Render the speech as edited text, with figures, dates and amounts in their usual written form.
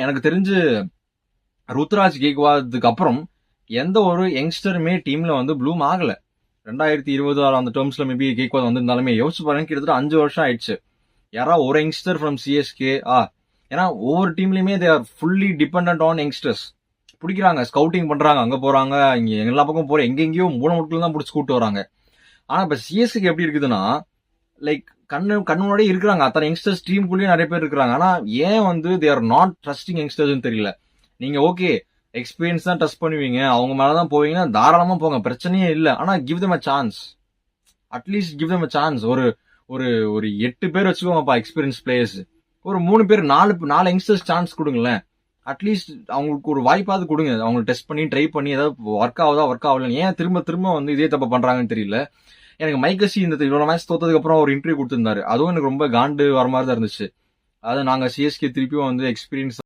எனக்கு தெரிஞ்சு ருத்ராஜ் கேக்வாதுக்கு அப்புறம் எந்த ஒரு யங்ஸ்டருமே டீம்ல வந்து ப்ளூம் ஆகல. 2020 அந்த டேர்ம்ஸ்ல மேபி கேக்வாத் வந்திருந்தாலுமே யோசிச்சு பாருங்க, கிட்டத்தட்ட 5 வருஷம் ஆயிடுச்சு. யாரா ஒரு யங்ஸ்டர் ஃப்ரம் சிஎஸ்கே ஏன்னா ஒவ்வொரு டீம்லயுமே they are fully dependent on youngsters. பிடிக்கிறாங்க, ஸ்கவுட்டிங் பண்றாங்க, அங்க போறாங்க, இங்க எல்லா பக்கம் போற எங்கெங்கயோ மூல முட்கள் தான் பிடிச்சி கூட்டு வராங்க. ஆனா இப்ப சிஎஸ்கே எப்படி இருக்குதுன்னா, லைக் கண்ணு முன்னாடியே இருக்கிறாங்க, அத்தனை யங்ஸ்டர்ஸ் டீமுக்குள்ளேயே நிறைய பேர் இருக்கிறாங்க. ஆனா ஏன் வந்து they are not trusting youngsters தெரியல. நீங்க ஓகே எக்ஸ்பீரியன்ஸ் தான் டெஸ்ட் பண்ணுவீங்க, அவங்க மேலதான் போவீங்கன்னா தாராளமா போங்க, பிரச்சனையே இல்ல. ஆனா give them a chance, at least give them a chance. ஒரு ஒரு ஒரு 8 பேர் வச்சுக்கோங்கப்பா எக்ஸ்பீரியன்ஸ் பிளேயர்ஸ், ஒரு 3 பேர் 4 யங்ஸ்டர்ஸ் சான்ஸ் கொடுங்களேன். அட்லீஸ்ட் அவங்களுக்கு ஒரு வாய்ப்பாவது கொடுங்க, அவங்க டெஸ்ட் பண்ணி ட்ரை பண்ணி ஏதாவது ஒர்க் ஆகுதா ஒர்க் ஆகல. ஏன் திரும்ப திரும்ப வந்து இதே தப்ப பண்றாங்கன்னு தெரியல. எனக்கு மைக்கசி இந்த இவ்வளவு மேட்ச் தோத்ததுக்கு அப்புறம் ஒரு இன்டர்வியூ கொடுத்திருந்தாரு, அதுவும் எனக்கு ரொம்ப காண்டு வர மாதிரி தான் இருந்துச்சு. அதாவது நாங்க சிஎஸ்கே திருப்பியும் வந்து எக்ஸ்பீரியன்ஸ்